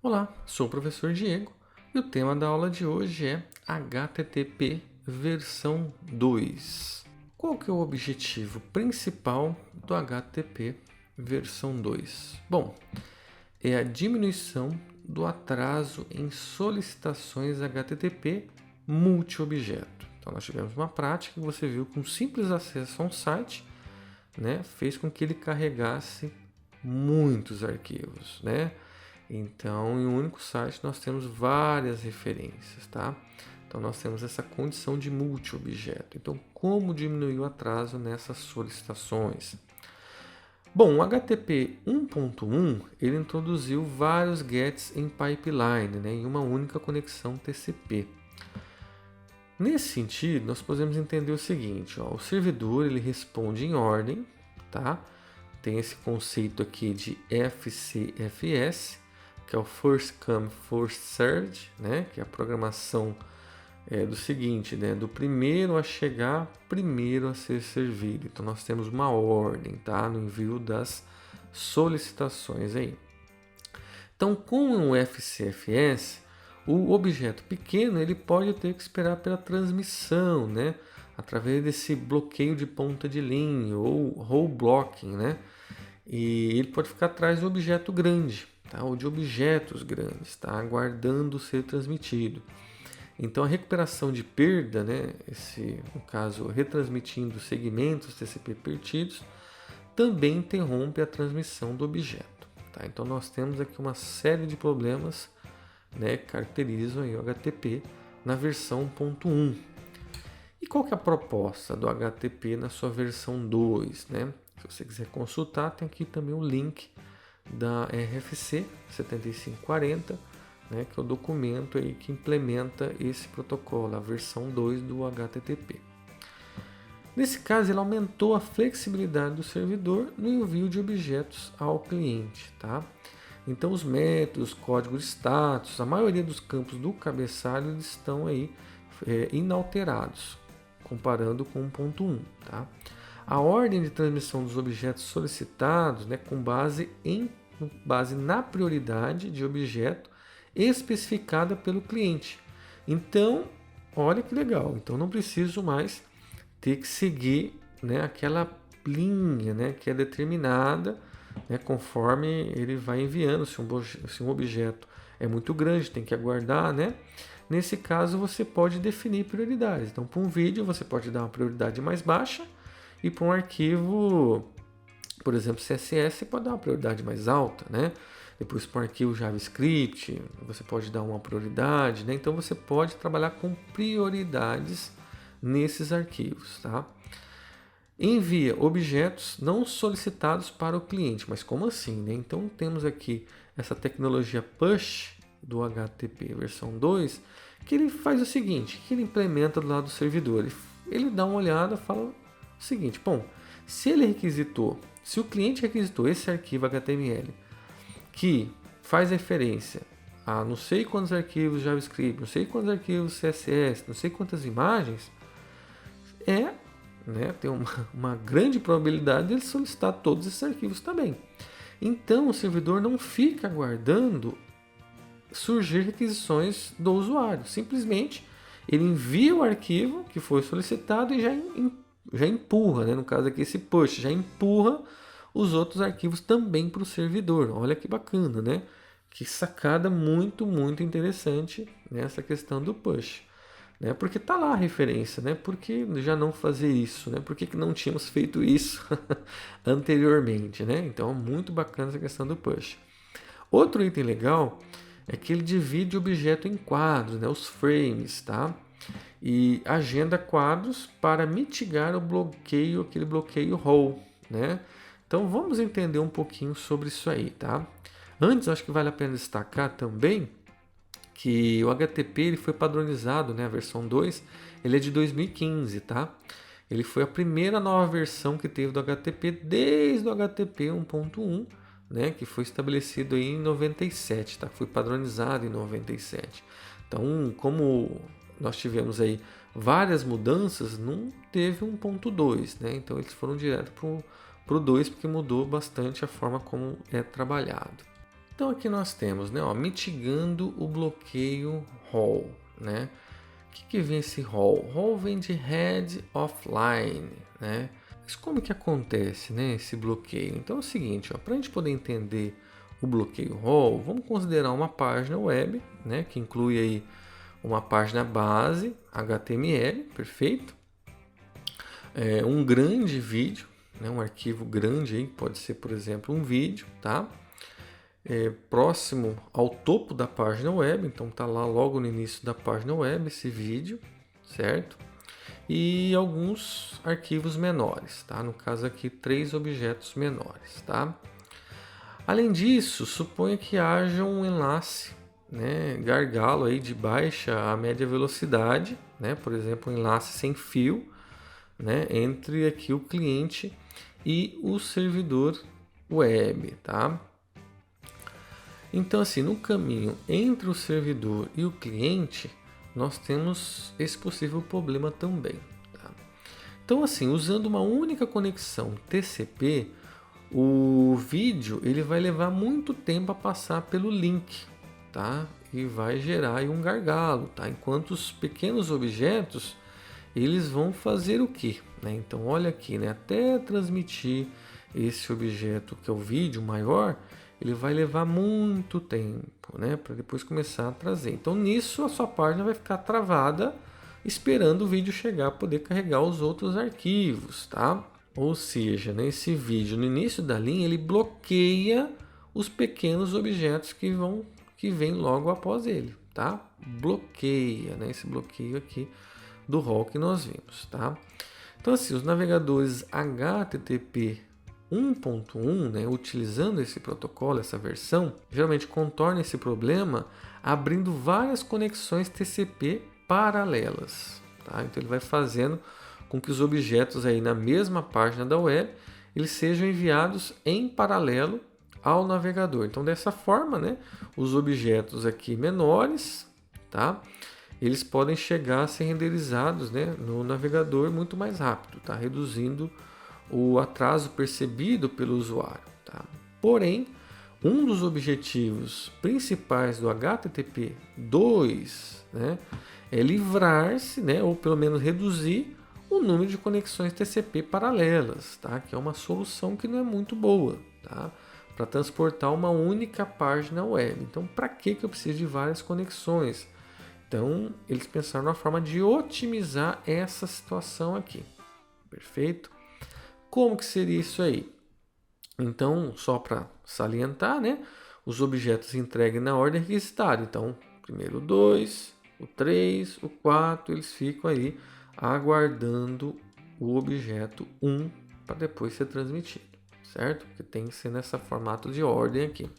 Olá, sou o professor Diego e o tema da aula de hoje é HTTP versão 2. Qual que é o objetivo principal do HTTP versão 2? Bom, é a diminuição do atraso em solicitações HTTP multi-objeto. Então nós tivemos uma prática que você viu que um simples acesso a um site, fez com que ele carregasse muitos arquivos, Então, em um único site nós temos várias referências, tá? Então, nós temos essa condição de multi-objeto. Então, como diminuir o atraso nessas solicitações? Bom, o HTTP 1.1 ele introduziu vários GETs em pipeline, em uma única conexão TCP. Nesse sentido, nós podemos entender o seguinte: o servidor ele responde em ordem, tá? Tem esse conceito aqui de FCFS, que é o First Come, First Served, que é a programação do seguinte, do primeiro a chegar, primeiro a ser servido. Então nós temos uma ordem, tá? No envio das solicitações aí. Então, com o FCFS, o objeto pequeno ele pode ter que esperar pela transmissão, através desse bloqueio de ponta de linha ou role blocking, E ele pode ficar atrás do objeto grande, tá? Ou de objetos grandes, tá? Aguardando ser transmitido. Então a recuperação de perda, no caso retransmitindo segmentos TCP perdidos, também interrompe a transmissão do objeto, tá? Então nós temos aqui uma série de problemas, que caracterizam aí o HTTP na versão 1.1. E qual que é a proposta do HTTP na sua versão 2, Se você quiser consultar, tem aqui também o link da RFC 7540, que é o documento aí que implementa esse protocolo, a versão 2 do HTTP. Nesse caso, ele aumentou a flexibilidade do servidor no envio de objetos ao cliente, tá? Então, os métodos, código de status, a maioria dos campos do cabeçalho eles estão aí inalterados, comparando com o 1.1, tá? A ordem de transmissão dos objetos solicitados, com base na prioridade de objeto especificada pelo cliente. Então, olha que legal. Então, não preciso mais ter que seguir, aquela linha, que é determinada, conforme ele vai enviando. Se um objeto é muito grande, tem que aguardar, Nesse caso, você pode definir prioridades. Então, para um vídeo, você pode dar uma prioridade mais baixa e para um arquivo, por exemplo, CSS, você pode dar uma prioridade mais alta, Depois, para um arquivo JavaScript, você pode dar uma prioridade, Então, você pode trabalhar com prioridades nesses arquivos, tá? Envia objetos não solicitados para o cliente. Mas como assim, Então, temos aqui essa tecnologia push do HTTP versão 2, que ele faz o seguinte, que ele implementa do lado do servidor. Ele dá uma olhada e fala o seguinte: bom, se o cliente requisitou esse arquivo HTML que faz referência a não sei quantos arquivos JavaScript, não sei quantos arquivos CSS, não sei quantas imagens, tem uma grande probabilidade de ele solicitar todos esses arquivos também. Então o servidor não fica aguardando surgir requisições do usuário. Simplesmente ele envia o arquivo que foi solicitado e já empurra, no caso aqui esse push, já empurra os outros arquivos também para o servidor. Olha que bacana, Que sacada muito, muito interessante nessa questão do push. Porque está lá a referência, Por que já não fazer isso, Por que não tínhamos feito isso anteriormente, Então, muito bacana essa questão do push. Outro item legal é que ele divide o objeto em quadros, os frames, tá? E agenda quadros para mitigar o bloqueio, aquele bloqueio role, Então vamos entender um pouquinho sobre isso aí, tá? Antes, acho que vale a pena destacar também que o HTTP ele foi padronizado, a versão 2, ele é de 2015, tá? Ele foi a primeira nova versão que teve do HTTP desde o HTTP 1.1, que foi estabelecido aí em 97, tá? Foi padronizado em 97. Então, como nós tivemos aí várias mudanças, não teve 1.2, Então eles foram direto para o 2 porque mudou bastante a forma como é trabalhado. Então aqui nós temos, né, ó, mitigando o bloqueio RAW, né? O que vem esse RAW? RAW vem de Head Offline, né? Mas como que acontece, né, esse bloqueio? Então é o seguinte, para a gente poder entender o bloqueio RAW, vamos considerar uma página web, né, que inclui aí uma página base, HTML, perfeito? Um grande vídeo, né, um arquivo grande, aí, pode ser, por exemplo, um vídeo, tá? Próximo ao topo da página web, então tá lá logo no início da página web esse vídeo, certo? E alguns arquivos menores, tá? No caso aqui, 3 objetos menores, tá? Além disso, suponha que haja um enlace, né, gargalo aí de baixa a média velocidade, né? Por exemplo, um enlace sem fio, né, entre aqui o cliente e o servidor web, tá? Então, assim, no caminho entre o servidor e o cliente, nós temos esse possível problema também, tá? Então, assim, usando uma única conexão TCP, o vídeo ele vai levar muito tempo a passar pelo link, tá? E vai gerar aí um gargalo, tá? Enquanto os pequenos objetos eles vão fazer o quê? Né? Então, olha aqui, né? Até transmitir esse objeto que é o vídeo maior, ele vai levar muito tempo, né? Para depois começar a trazer. Então, nisso a sua página vai ficar travada, esperando o vídeo chegar para poder carregar os outros arquivos, tá? Ou seja, né, esse vídeo no início da linha ele bloqueia os pequenos objetos que vêm logo após ele, tá? Bloqueia, né? Esse bloqueio aqui do RAW que nós vimos, tá? Então, assim, os navegadores HTTP 1.1, né, utilizando esse protocolo, essa versão, geralmente contorna esse problema abrindo várias conexões TCP paralelas, tá? Então, ele vai fazendo com que os objetos aí na mesma página da web eles sejam enviados em paralelo ao navegador. Então, dessa forma, né, os objetos aqui menores, tá? Eles podem chegar a ser renderizados, né, no navegador muito mais rápido, tá? Reduzindo o atraso percebido pelo usuário, tá? Porém, um dos objetivos principais do HTTP 2, né, é livrar-se, né, ou pelo menos reduzir o número de conexões TCP paralelas, tá? Que é uma solução que não é muito boa, tá? Para transportar uma única página web. Então, para que eu preciso de várias conexões? Então, eles pensaram na forma de otimizar essa situação aqui. Perfeito? Como que seria isso aí? Então, só para salientar, né? Os objetos entregues na ordem requisitada. Então, primeiro o 2, o 3, o 4, eles ficam aí aguardando o objeto 1 para depois ser transmitido, certo? Que tem que ser nessa formato de ordem aqui.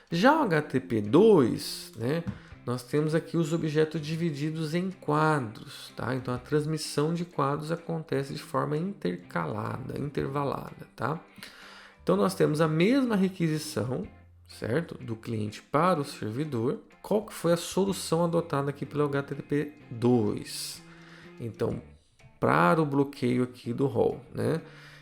Já o HTTP2, né? Nós temos aqui os objetos divididos em quadros, tá? Então a transmissão de quadros acontece de forma intervalada, tá? Então nós temos a mesma requisição, certo? Do cliente para o servidor. Qual que foi a solução adotada aqui pelo HTTP 2? Então, para o bloqueio aqui do RAW, né?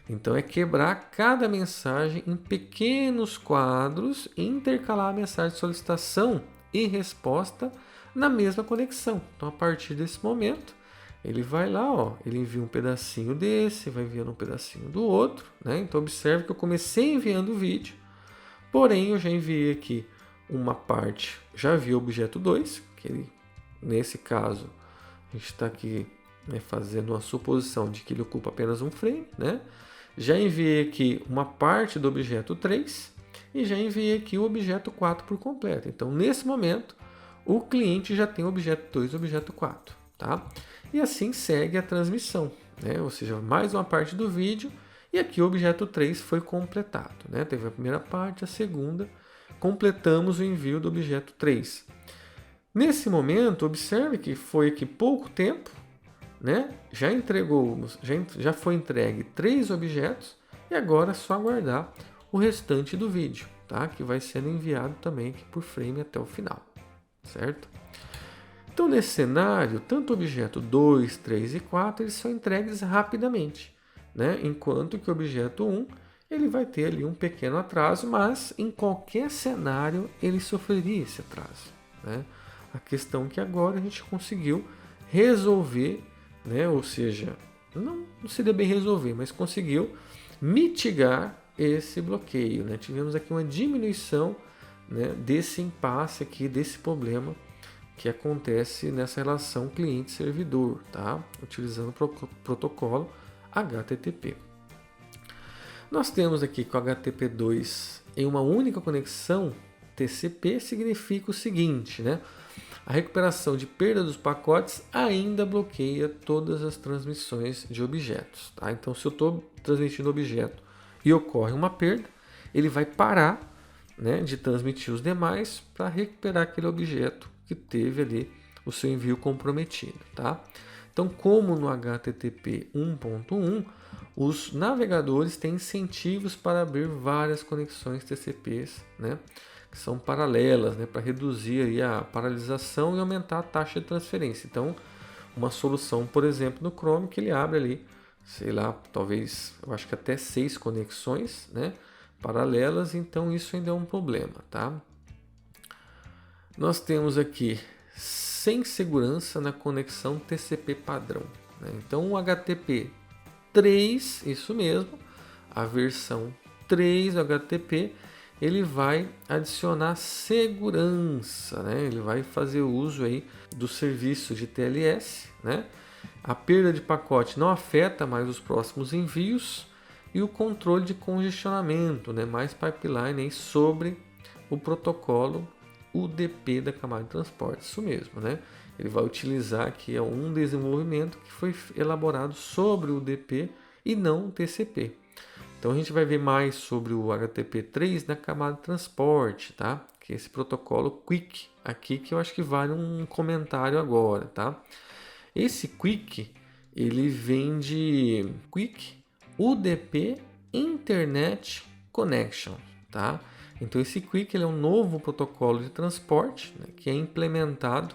Então é quebrar cada mensagem em pequenos quadros e intercalar a mensagem de solicitação e resposta na mesma conexão. Então, a partir desse momento, ele vai lá, ó, ele envia um pedacinho desse, vai enviando um pedacinho do outro, né? Então, observe que eu comecei enviando o vídeo, porém, eu já enviei aqui uma parte, já vi o objeto 2, que ele, nesse caso, a gente está aqui, né, fazendo uma suposição de que ele ocupa apenas um frame, né? Já enviei aqui uma parte do objeto 3, e já enviei aqui o objeto 4 por completo. Então, nesse momento, o cliente já tem o objeto 2 e o objeto 4. Tá? E assim segue a transmissão. Né? Ou seja, mais uma parte do vídeo e aqui o objeto 3 foi completado. Né? Teve a primeira parte, a segunda, completamos o envio do objeto 3. Nesse momento, observe que foi aqui pouco tempo, né? Já foi entregue 3 objetos e agora é só aguardar o restante do vídeo, tá? Que vai sendo enviado também aqui por frame até o final, certo? Então, nesse cenário, tanto o objeto 2, 3 e 4 eles são entregues rapidamente, né? Enquanto que o objeto 1 ele vai ter ali um pequeno atraso, mas em qualquer cenário ele sofreria esse atraso, né? A questão é que agora a gente conseguiu resolver, né? Ou seja, não seria bem resolver, mas conseguiu mitigar esse bloqueio, né? Tivemos aqui uma diminuição, né, desse impasse aqui, desse problema que acontece nessa relação cliente-servidor, tá? Utilizando o protocolo HTTP. Nós temos aqui que o HTTP2 em uma única conexão TCP significa o seguinte, né? A recuperação de perda dos pacotes ainda bloqueia todas as transmissões de objetos, tá? Então, se eu estou transmitindo objeto e ocorre uma perda, ele vai parar, né, de transmitir os demais para recuperar aquele objeto que teve ali o seu envio comprometido, tá? Então, como no HTTP 1.1, os navegadores têm incentivos para abrir várias conexões TCPs, né, que são paralelas, né, para reduzir aí a paralisação e aumentar a taxa de transferência. Então, uma solução, por exemplo, no Chrome, que ele abre ali, sei lá, talvez, eu acho que até 6 conexões, né, paralelas, então isso ainda é um problema, tá? Nós temos aqui sem segurança na conexão TCP padrão, né? Então o HTTP 3, isso mesmo, a versão 3 do HTTP, ele vai adicionar segurança, né? Ele vai fazer uso aí do serviço de TLS, né? A perda de pacote não afeta mais os próximos envios e o controle de congestionamento, né? Mais pipeline aí sobre o protocolo UDP da camada de transporte, isso mesmo, né? Ele vai utilizar aqui um desenvolvimento que foi elaborado sobre o UDP e não o TCP. Então a gente vai ver mais sobre o HTTP3 na camada de transporte, tá? Que é esse protocolo Quick aqui, que eu acho que vale um comentário agora, tá? Esse Quick, ele vem de Quick UDP Internet Connection, tá? Então esse Quick ele é um novo protocolo de transporte, né, que é implementado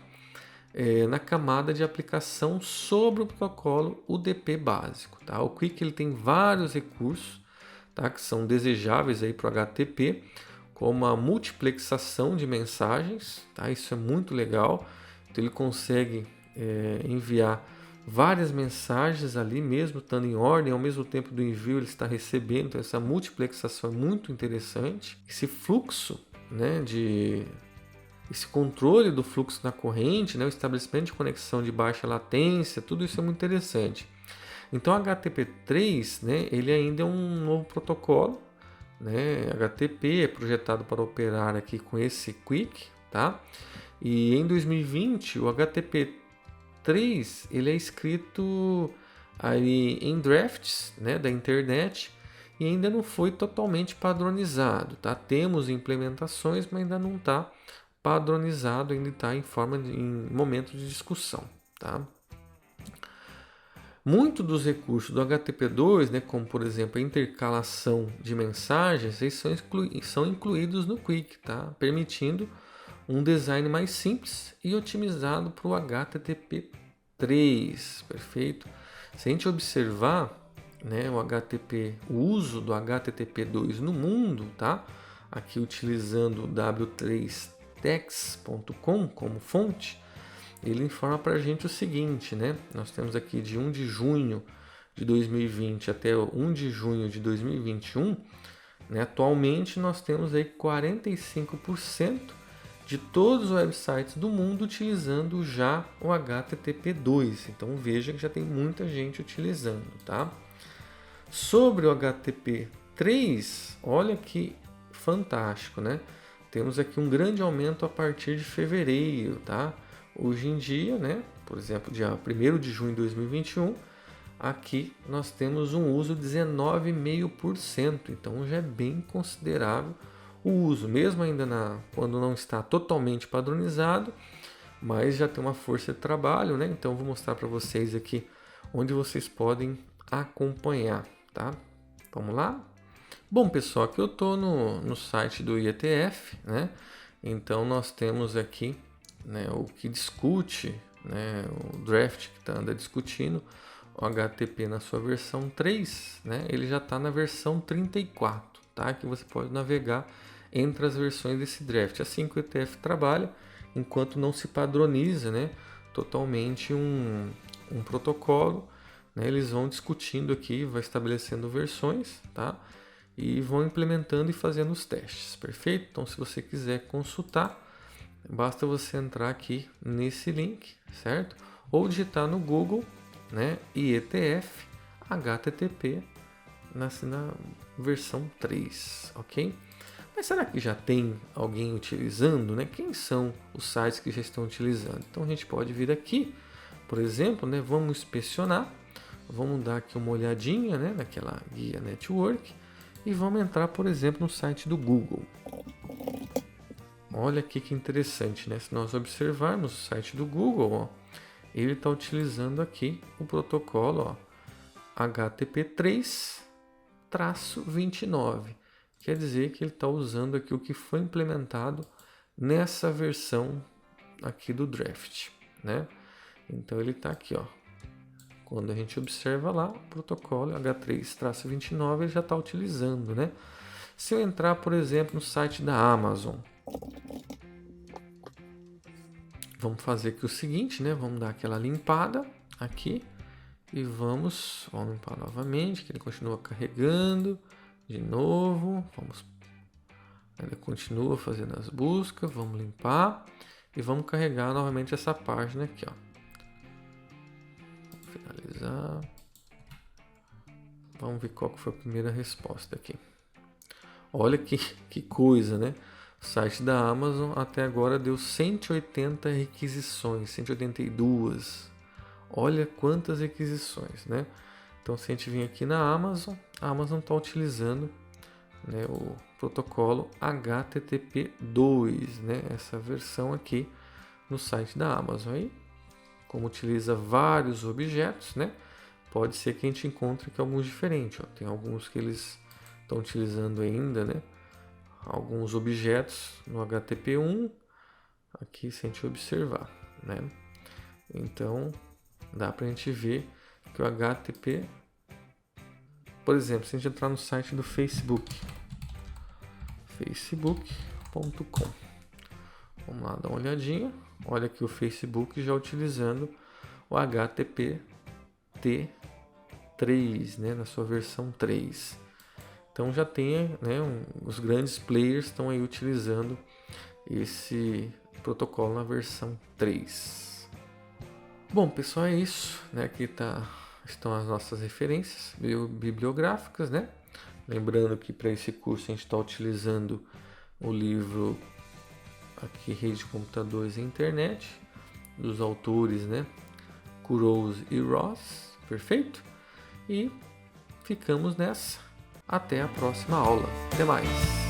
na camada de aplicação sobre o protocolo UDP básico, tá? O Quick ele tem vários recursos, tá, que são desejáveis aí para o HTTP, como a multiplexação de mensagens, tá? Isso é muito legal. Então ele consegue enviar várias mensagens ali mesmo estando em ordem, ao mesmo tempo do envio ele está recebendo, então essa multiplexação é muito interessante. Esse fluxo, né, esse controle do fluxo na corrente, né, o estabelecimento de conexão de baixa latência, tudo isso é muito interessante. Então HTTP3, né, ele ainda é um novo protocolo, né, HTTP é projetado para operar aqui com esse Quick, tá? E em 2020 o HTTP 3 ele é escrito aí em drafts, né, da internet e ainda não foi totalmente padronizado, tá? Temos implementações, mas ainda não está padronizado, ainda está em momento de discussão, tá? Muitos dos recursos do HTTP2, né, como por exemplo a intercalação de mensagens, eles são incluídos no Quick, tá? Permitindo um design mais simples e otimizado para o HTTP3, perfeito? Se a gente observar, né, o uso do HTTP2 no mundo, tá? Aqui utilizando o w3tex.com como fonte, ele informa para a gente o seguinte, né? Nós temos aqui de 1 de junho de 2020 até 1 de junho de 2021, né? Atualmente nós temos aí 45% de todos os websites do mundo utilizando já o HTTP2. Então veja que já tem muita gente utilizando, tá? Sobre o HTTP3, olha que fantástico, né? Temos aqui um grande aumento a partir de fevereiro, tá? Hoje em dia, né? Por exemplo, dia 1º de junho de 2021, aqui nós temos um uso de 19,5%. Então já é bem considerável o uso, mesmo ainda quando não está totalmente padronizado, mas já tem uma força de trabalho, né? Então vou mostrar para vocês aqui onde vocês podem acompanhar, tá? Vamos lá? Bom, pessoal, aqui eu estou no site do IETF, né? Então nós temos aqui, né, o que discute, né, o draft que anda discutindo o HTTP na sua versão 3, né, ele já está na versão 34, tá? Que você pode navegar entre as versões desse draft. Assim que o ETF trabalha, enquanto não se padroniza, né, totalmente um protocolo, né, eles vão discutindo aqui, vai estabelecendo versões, tá? E vão implementando e fazendo os testes, perfeito? Então, se você quiser consultar, basta você entrar aqui nesse link, certo? Ou digitar no Google, né, IETF HTTP na versão 3, ok? Mas será que já tem alguém utilizando, né? Quem são os sites que já estão utilizando? Então a gente pode vir aqui, por exemplo, né, vamos inspecionar, vamos dar aqui uma olhadinha, né, naquela guia network e vamos entrar, por exemplo, no site do Google. Olha aqui que interessante, né? Se nós observarmos o site do Google, ó, ele está utilizando aqui o protocolo, ó, HTTP3-29. Quer dizer que ele está usando aqui o que foi implementado nessa versão aqui do draft, né? Então ele está aqui, ó. Quando a gente observa lá, o protocolo H3-29 ele já está utilizando, né? Se eu entrar, por exemplo, no site da Amazon, vamos fazer aqui o seguinte, né? Vamos dar aquela limpada aqui e vamos limpar novamente, que ele continua carregando de novo. Ele continua fazendo as buscas, vamos limpar e vamos carregar novamente essa página aqui, ó. Vou finalizar. Vamos ver qual que foi a primeira resposta aqui. Olha que coisa, né? O site da Amazon até agora deu 180 requisições, 182. Olha quantas requisições, né? Então, se a gente vir aqui na Amazon, a Amazon está utilizando, né, o protocolo HTTP2, né? Essa versão aqui no site da Amazon. Aí, como utiliza vários objetos, né? Pode ser que a gente encontre aqui alguns diferentes. Ó. Tem alguns que eles estão utilizando ainda, né? Alguns objetos no HTTP1, aqui se a gente observar, né? Então, dá para a gente ver que o HTTP, por exemplo, se a gente entrar no site do Facebook, facebook.com, vamos lá dar uma olhadinha, olha aqui o Facebook já utilizando o HTTP/T3, né, na sua versão 3. Então já tem, né, os grandes players estão aí utilizando esse protocolo na versão 3. Bom, pessoal, é isso, né? Aqui estão as nossas referências bibliográficas, né? Lembrando que para esse curso a gente está utilizando o livro aqui, Rede de Computadores e Internet, dos autores, né, Kurose e Ross, perfeito? E ficamos nessa. Até a próxima aula. Até mais!